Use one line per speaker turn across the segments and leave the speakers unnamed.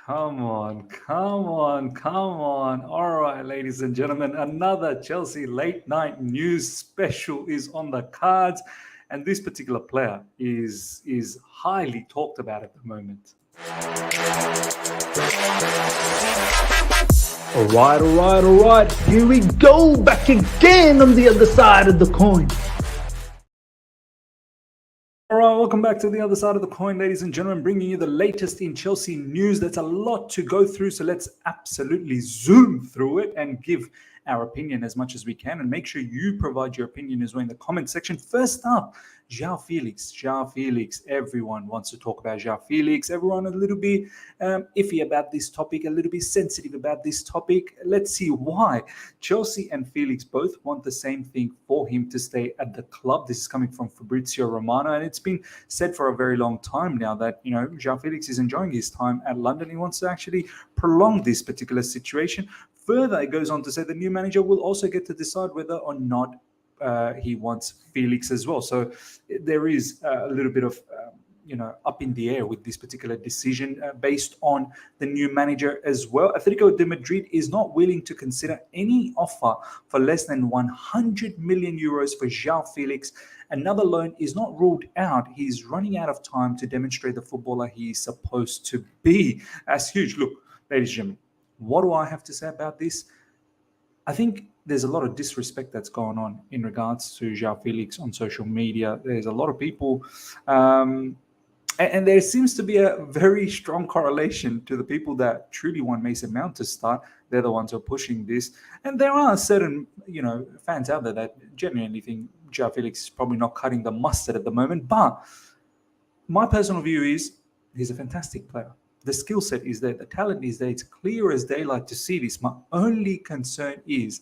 Come on, come on, come on. All right, ladies and gentlemen, another Chelsea late night news special is on the cards, and this particular player is highly talked about at the moment.
All right. Here we go, back again on the other side of the coin.
All right, welcome back to the other side of the coin, ladies and gentlemen, bringing you the latest in Chelsea news. That's a lot to go through, so let's absolutely zoom through it and give our opinion as much as we can, and make sure you provide your opinion as well in the comment section. First up, João Felix. João Felix. Everyone wants to talk about João Felix. Everyone a little bit iffy about this topic, a little bit sensitive about this topic. Let's see why. Chelsea and Felix both want the same thing for him to stay at the club. This is coming from Fabrizio Romano, and it's been said for a very long time now that, João Felix is enjoying his time at London. He wants to actually prolong this particular situation. Further, it goes on to say the new manager will also get to decide whether or not he wants Felix as well. So there is a little bit of up in the air with this particular decision based on the new manager as well. Atlético de Madrid is not willing to consider any offer for less than 100 million euros for João Felix. Another loan is not ruled out. He's running out of time to demonstrate the footballer he is supposed to be. That's huge. Look, ladies and gentlemen, what do I have to say about this? I think there's a lot of disrespect that's going on in regards to João Felix on social media. There's a lot of people, and there seems to be a very strong correlation to the people that truly want Mason Mount to start. They're the ones who are pushing this. And there are certain, fans out there that genuinely think João Felix is probably not cutting the mustard at the moment. But my personal view is he's a fantastic player. The skill set is there. The talent is there. It's clear as daylight to see this. My only concern is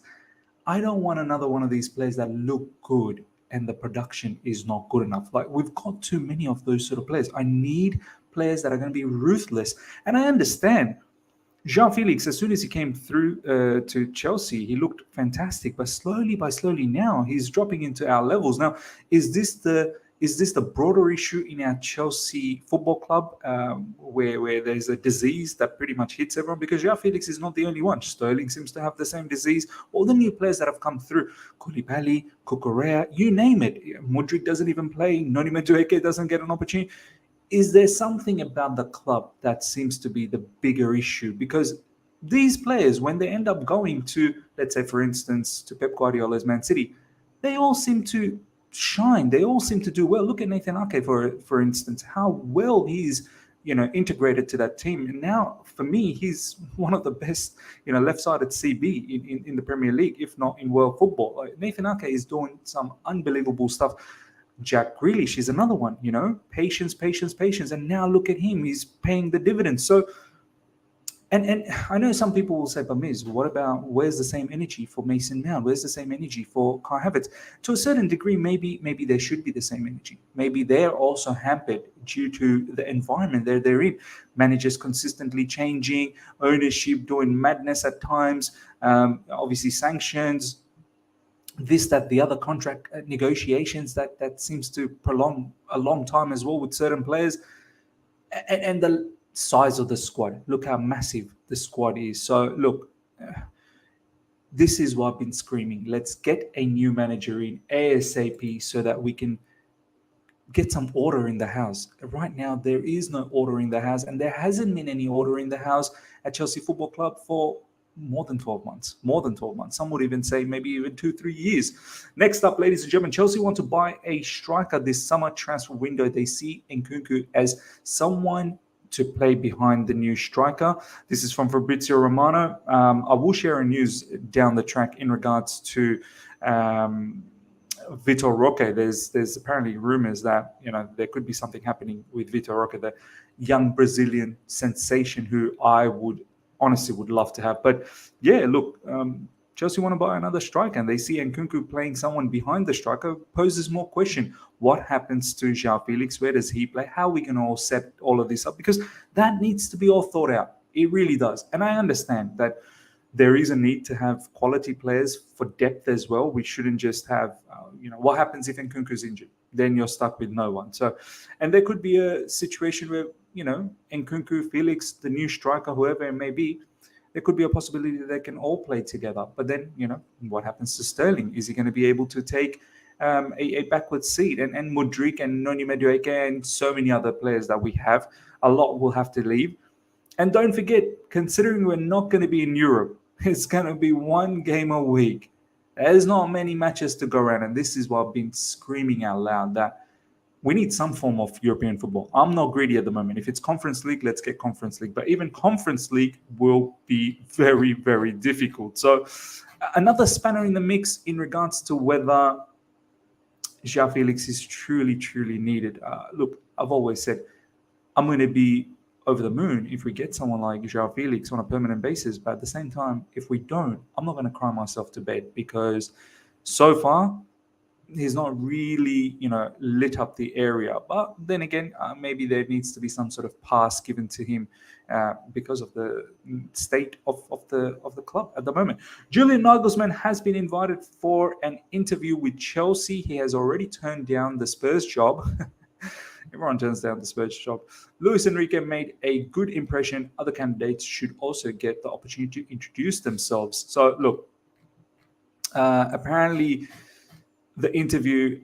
I don't want another one of these players that look good and the production is not good enough. Like, we've got too many of those sort of players. I need players that are going to be ruthless. And I understand João Felix, as soon as he came through to Chelsea, he looked fantastic. But slowly now, he's dropping into our levels. Now, is this the broader issue in our Chelsea football club where there's a disease that pretty much hits everyone? Because João Felix is not the only one. Sterling seems to have the same disease. All the new players that have come through, Koulibaly, Cucurella, you name it. Mudryk doesn't even play. Noni Madueke doesn't get an opportunity. Is there something about the club that seems to be the bigger issue? Because these players, when they end up going to, let's say, for instance, to Pep Guardiola's Man City, they all seem to shine. They all seem to do well. Look at Nathan Ake, for instance, how well he's integrated to that team. And now, for me, he's one of the best left-sided CB in the Premier League, if not in world football. Like, Nathan Ake is doing some unbelievable stuff. Jack Grealish is another one. Patience, and now look at him. He's paying the dividends. So. And I know some people will say, but Miz, where's the same energy for Mason Mount? Where's the same energy for Kai Havertz? To a certain degree, maybe there should be the same energy. Maybe they're also hampered due to the environment they're in. Managers consistently changing, ownership doing madness at times, obviously sanctions, this, that, the other, contract negotiations that seems to prolong a long time as well with certain players. And the size of the squad. Look how massive the squad is. So look, this is what I've been screaming. Let's get a new manager in ASAP so that we can get some order in the house. Right now, there is no order in the house, and there hasn't been any order in the house at Chelsea Football Club for more than 12 months. Some would even say maybe even 2-3 years. Next up, ladies and gentlemen, Chelsea want to buy a striker this summer transfer window. They see Nkunku as someone to play behind the new striker. This is from Fabrizio Romano. I will share a news down the track in regards to Vitor Roque. There's apparently rumors that there could be something happening with Vitor Roque, the young Brazilian sensation who I would love to have. But yeah, look, Chelsea want to buy another striker, and they see Nkunku playing someone behind the striker. Poses more question. What happens to João Felix? Where does he play? How are we going to all set all of this up? Because that needs to be all thought out. It really does. And I understand that there is a need to have quality players for depth as well. We shouldn't just have, what happens if Nkunku's injured? Then you're stuck with no one. So, and there could be a situation where Nkunku, Felix, the new striker, whoever it may be, there could be a possibility that they can all play together. But then, what happens to Sterling? Is he going to be able to take a backward seat? And Mudryk and Noni Madueke and so many other players that we have, a lot will have to leave. And don't forget, considering we're not going to be in Europe, it's going to be one game a week. There's not many matches to go around. And this is what I've been screaming out loud, that we need some form of European football. I'm not greedy at the moment. If it's Conference League, let's get Conference League. But even Conference League will be very, very difficult. So another spanner in the mix in regards to whether João Félix is truly, truly needed. Look, I've always said I'm going to be over the moon if we get someone like João Félix on a permanent basis. But at the same time, if we don't, I'm not going to cry myself to bed, because so far he's not really, lit up the area. But then again, maybe there needs to be some sort of pass given to him because of the state of the club at the moment. Julian Nagelsmann has been invited for an interview with Chelsea. He has already turned down the Spurs job. Everyone turns down the Spurs job. Luis Enrique made a good impression. Other candidates should also get the opportunity to introduce themselves. So, look, apparently the interview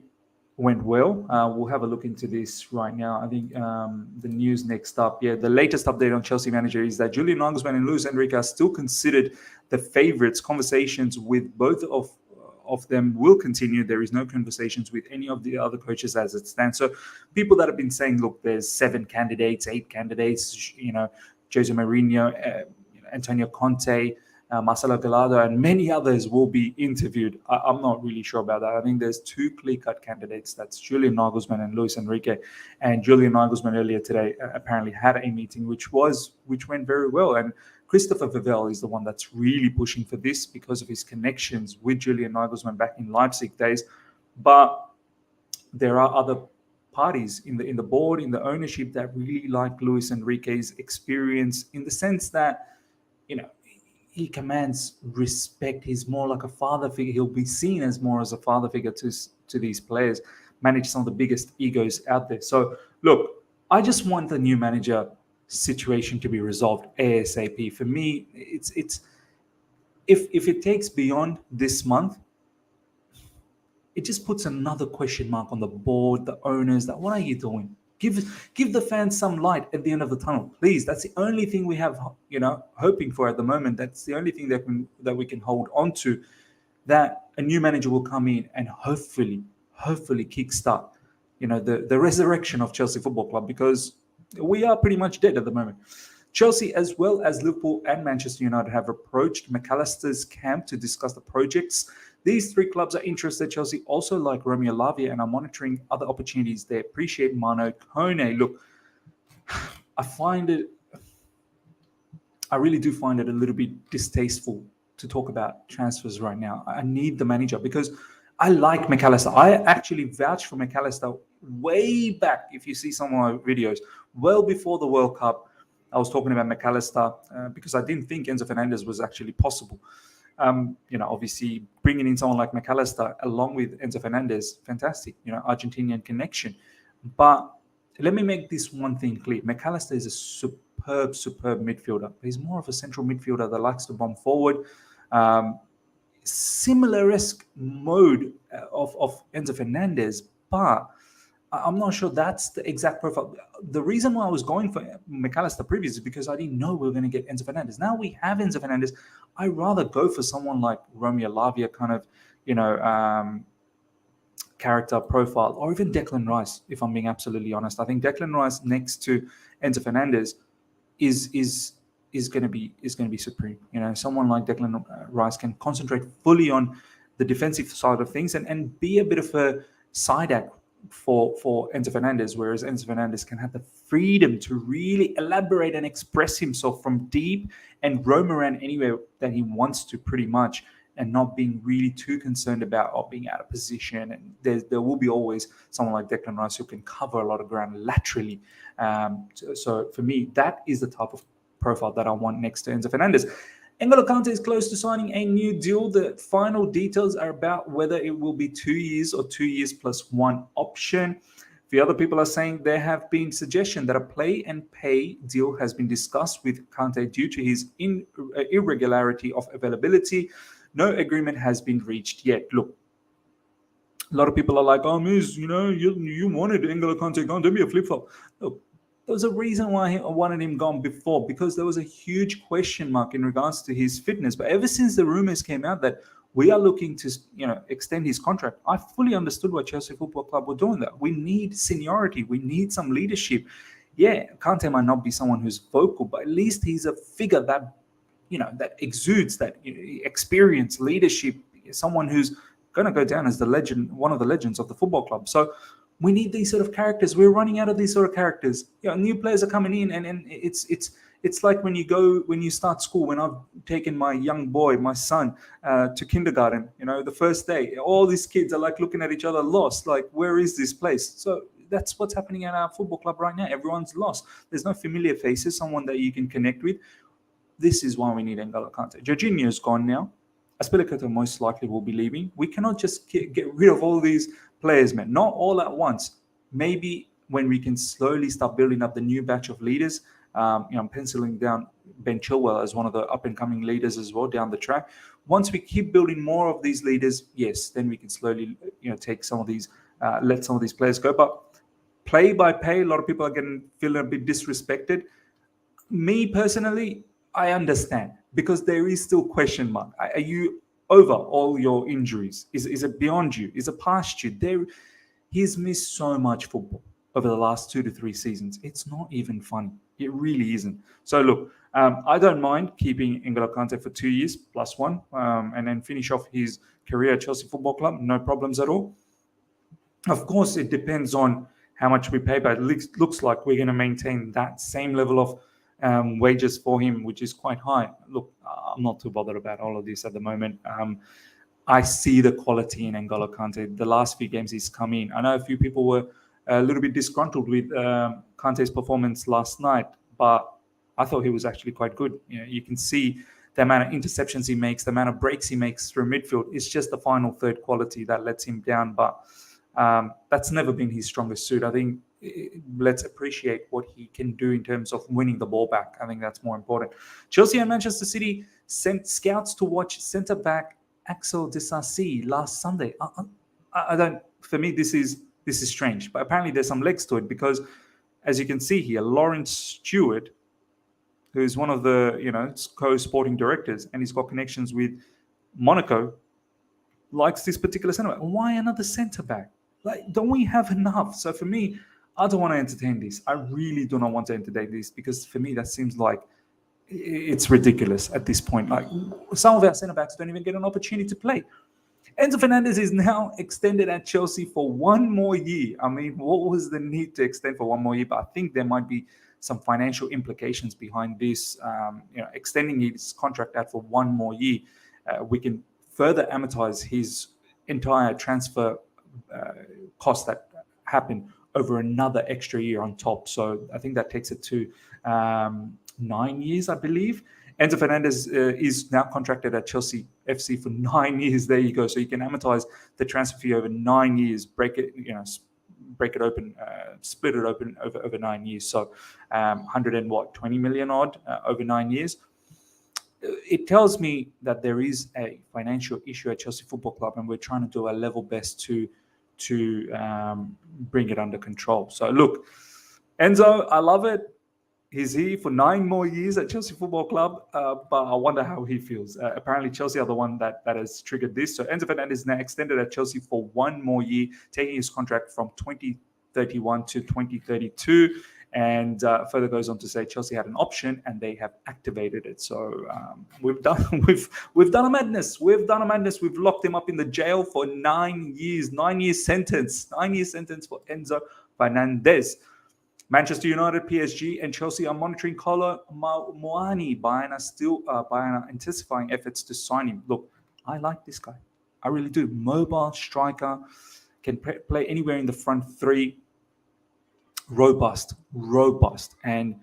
went well. We'll have a look into this right now. I think the news next up. Yeah, the latest update on Chelsea manager is that Julian Nagelsmann and Luis Enrique are still considered the favourites. Conversations with both of them will continue. There is no conversations with any of the other coaches as it stands. So people that have been saying, look, there's 7 candidates, 8 candidates, Jose Mourinho, Antonio Conte, Marcelo Gallardo, and many others will be interviewed. I'm not really sure about that. I think there's 2 clear-cut candidates. That's Julian Nagelsmann and Luis Enrique. And Julian Nagelsmann earlier today apparently had a meeting which went very well. And Christopher Vivell is the one that's really pushing for this because of his connections with Julian Nagelsmann back in Leipzig days. But there are other parties in the board, in the ownership, that really like Luis Enrique's experience, in the sense that, he commands respect. He's more like a father figure. He'll be seen as more as a father figure to these players, manage some of the biggest egos out there. So, look, I just want the new manager situation to be resolved ASAP. For me, it's if it takes beyond this month, it just puts another question mark on the board, the owners, that what are you doing? Give the fans some light at the end of the tunnel, please. That's the only thing we have, hoping for at the moment. That's the only thing that we can hold on to, that a new manager will come in and hopefully kickstart, the resurrection of Chelsea Football Club, because we are pretty much dead at the moment. Chelsea, as well as Liverpool and Manchester United, have approached McAllister's camp to discuss the projects. These 3 clubs are interested. Chelsea also like Romeo Lavia and are monitoring other opportunities. They appreciate Mano Kone. Look, I really do find it a little bit distasteful to talk about transfers right now. I need the manager, because I like McAllister. I actually vouched for McAllister way back. If you see some of my videos, well before the World Cup, I was talking about McAllister because I didn't think Enzo Fernandez was actually possible. Obviously bringing in someone like McAllister along with Enzo Fernandez, fantastic, Argentinian connection. But let me make this one thing clear. McAllister is a superb midfielder. He's more of a central midfielder that likes to bomb forward. Similar-esque mode of Enzo Fernandez, but I'm not sure that's the exact profile. The reason why I was going for McAllister previously is because I didn't know we were going to get Enzo Fernandez. Now we have Enzo Fernandez. I'd rather go for someone like Romeo Lavia kind of, character profile, or even Declan Rice, if I'm being absolutely honest. I think Declan Rice next to Enzo Fernandez is going to be supreme. Someone like Declan Rice can concentrate fully on the defensive side of things and be a bit of a side act for Enzo Fernandez, whereas Enzo Fernandez can have the freedom to really elaborate and express himself from deep and roam around anywhere that he wants to, pretty much, and not being really too concerned about being out of position. And there will be always someone like Declan Rice who can cover a lot of ground laterally. So for me, that is the type of profile that I want next to Enzo Fernandez. N'Golo Kante is close to signing a new deal. The final details are about whether it will be 2 years or 2 years plus 1 option. The other people are saying there have been suggestions that a play and pay deal has been discussed with Kante due to his irregularity of availability. No agreement has been reached yet. Look, a lot of people are like, "Oh, Miz, you wanted N'Golo Kante gone. Don't be a flip-flop." Look, there was a reason why I wanted him gone before, because there was a huge question mark in regards to his fitness. But ever since the rumors came out that we are looking to, extend his contract, I fully understood what Chelsea Football Club were doing. That we need seniority, we need some leadership. Yeah, Kante might not be someone who's vocal, but at least he's a figure that, that exudes that experience, leadership. Someone who's going to go down as the legend, one of the legends of the football club. So we need these sort of characters. We're running out of these sort of characters. New players are coming in, and it's like when you start school. When I've taken my young boy, my son, to kindergarten, the first day, all these kids are like looking at each other, lost. Like, where is this place? So that's what's happening at our football club right now. Everyone's lost. There's no familiar faces, someone that you can connect with. This is why we need N'Golo Kante. Jorginho's gone now. Azpilicueta most likely will be leaving. We cannot just get rid of all these players, man. Not all at once. Maybe when we can slowly start building up the new batch of leaders. I'm penciling down Ben Chilwell as one of the up-and-coming leaders as well down the track. Once we keep building more of these leaders, yes, then we can slowly, take some of these, let some of these players go. But play by pay, a lot of people are feeling a bit disrespected. Me personally, I understand, because there is still question mark. Are you over all your injuries? Is it beyond you? Is it past you? He's missed so much football over the last 2 to 3 seasons. It's not even funny. It really isn't. So look, I don't mind keeping N'Golo Kante for 2 years plus one, and then finish off his career at Chelsea Football Club. No problems at all. Of course, it depends on how much we pay, but it looks like we're going to maintain that same level of wages for him, which is quite high. Look, I'm not too bothered about all of this at the moment. I see the quality in N'Golo Kante. The last few games he's come in. I know a few people were a little bit disgruntled with Kante's performance last night, but I thought he was actually quite good. You can see the amount of interceptions he makes, the amount of breaks he makes through midfield. It's just the final third quality that lets him down, but that's never been his strongest suit. I think let's appreciate what he can do in terms of winning the ball back. I think that's more important. Chelsea and Manchester City sent scouts to watch centre-back Axel Disasi last Sunday. I don't. For me, this is strange, but apparently there's some legs to it, because, as you can see here, Lawrence Stewart, who's one of the co-sporting directors, and he's got connections with Monaco, likes this particular centre-back. Why another centre-back? Like, don't we have enough? So for me, I don't want to entertain this. I really do not want to entertain this, because for me, that seems like it's ridiculous at this point. Like, some of our centre-backs don't even get an opportunity to play. Enzo Fernandez is now extended at Chelsea for 1 more year. I mean, what was the need to extend for 1 more year? But I think there might be some financial implications behind this. Extending his contract out for 1 more year, we can further amortize his entire transfer cost that happened over another extra year on top. So I think that takes it to 9 years, I believe. Enzo Fernandez is now contracted at Chelsea FC for 9 years. There you go. So you can amortize the transfer fee over 9 years, break it open, split it open over 9 years. So 120 million odd over 9 years. It tells me that there is a financial issue at Chelsea Football Club, and we're trying to do our level best to bring it under control. So look, Enzo, I love it. He's here for 9 more years at Chelsea Football Club, but I wonder how he feels. Apparently, Chelsea are the one that has triggered this. So Enzo Fernandez is now extended at Chelsea for 1 more year, taking his contract from 2031 to 2032. And further goes on to say Chelsea had an option and they have activated it. So we've done a madness. We've done a madness. We've locked him up in the jail for 9 years. 9 year sentence. 9 year sentence for Enzo Fernandez. Manchester United, PSG, and Chelsea are monitoring Kolo Muani. Bayern are intensifying efforts to sign him. Look, I like this guy. I really do. Mobile striker, can play anywhere in the front three. Robust, and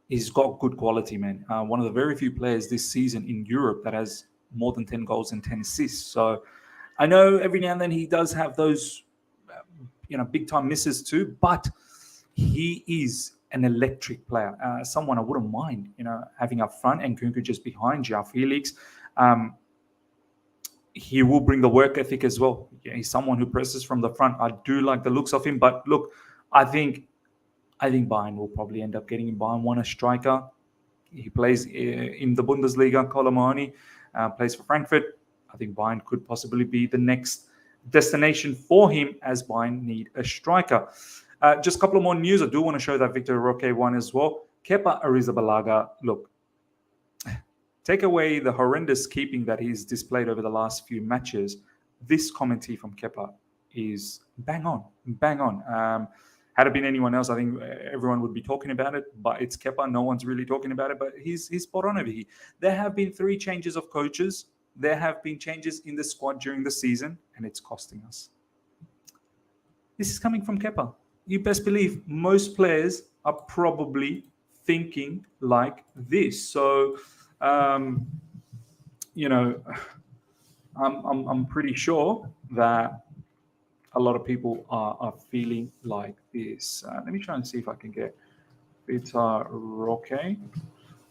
he's got good quality, man. One of the very few players this season in Europe that has more than 10 goals and 10 assists. So I know every now and then he does have those, big time misses too, but he is an electric player. Someone I wouldn't mind, having up front, and Nkunku just behind João Felix. He will bring the work ethic as well. Yeah, he's someone who presses from the front. I do like the looks of him, but look, I think Bayern will probably end up getting him. Bayern want a striker. He plays in the Bundesliga. Colomani plays for Frankfurt. I think Bayern could possibly be the next destination for him, as Bayern need a striker. Just a couple of more news. I do want to show that Victor Roque one as well. Kepa Arrizabalaga, look, take away the horrendous keeping that he's displayed over the last few matches. This commentary from Kepa is bang on. Had it been anyone else, I think everyone would be talking about it, but it's Kepa. No one's really talking about it, but he's spot on over here. There have been 3 changes of coaches. There have been changes in the squad during the season, and it's costing us. This is coming from Kepa. You best believe most players are probably thinking like this. So, I'm pretty sure that a lot of people are feeling like this. Let me try and see if I can get Vitor Roque,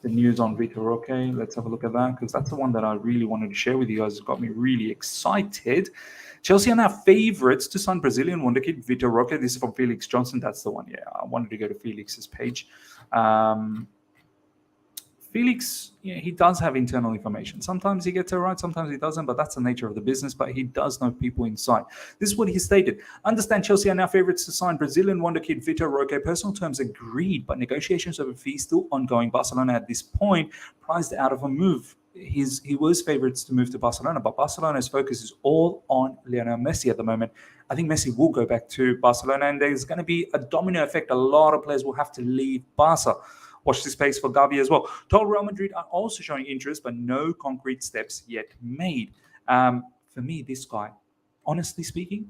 the news on Vitor Roque. Let's have a look at that, because that's the one that I really wanted to share with you guys. It got me really excited. Chelsea are now favourites to sign Brazilian wonderkid Vitor Roque. This is from Felix Johnson. That's the one. Yeah, I wanted to go to Felix's page. Felix, he does have internal information. Sometimes he gets it right, sometimes he doesn't, but that's the nature of the business. But he does know people inside. This is what he stated. Understand Chelsea are now favourites to sign Brazilian wonderkid Vitor Roque. Personal terms agreed, but negotiations over fees still ongoing. Barcelona at this point priced out of a move. He was favourites to move to Barcelona, but Barcelona's focus is all on Lionel Messi at the moment. I think Messi will go back to Barcelona, and there's going to be a domino effect. A lot of players will have to leave Barca. Watch this space for Gavi as well. Total Real Madrid are also showing interest, but no concrete steps yet made. For me, this guy, honestly speaking,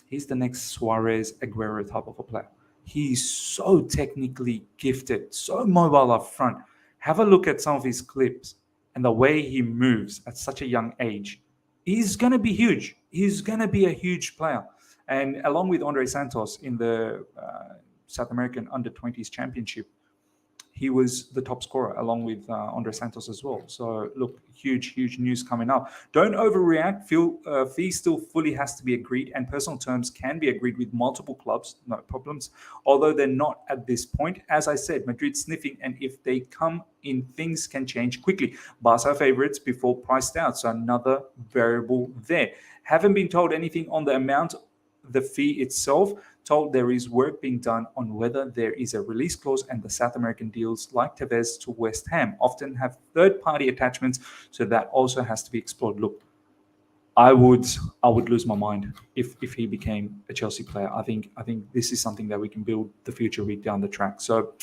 he's the next Suarez, Aguero type of a player. He's so technically gifted, so mobile up front. Have a look at some of his clips and the way he moves at such a young age. He's going to be huge. He's going to be a huge player. And along with Andre Santos in the South American Under-20s Championship, he was the top scorer along with Andre Santos as well. So, look, huge news coming up. Don't overreact. Fee still fully has to be agreed, and personal terms can be agreed with multiple clubs, no problems, although they're not at this point. As I said, Madrid sniffing, and if they come in, things can change quickly. Barca favourites before priced out, so another variable there. Haven't been told anything on the amount, the fee itself. Told there is work being done on whether there is a release clause, and the South American deals like Tevez to West Ham often have third-party attachments, so that also has to be explored. Look, I would lose my mind if he became a Chelsea player. I think this is something that we can build the future with down the track. So,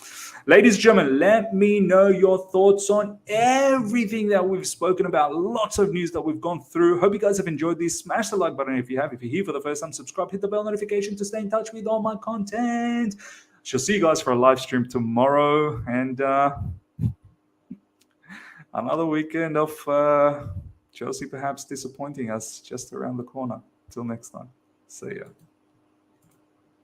ladies and gentlemen, let me know your thoughts on everything that we've spoken about. Lots of news that we've gone through. Hope you guys have enjoyed this. Smash the like button if you have. If you're here for the first time, subscribe, hit the bell notification to stay in touch with all my content. Shall see you guys for a live stream tomorrow, and another weekend of Chelsea perhaps disappointing us just around the corner. Till next time. See ya.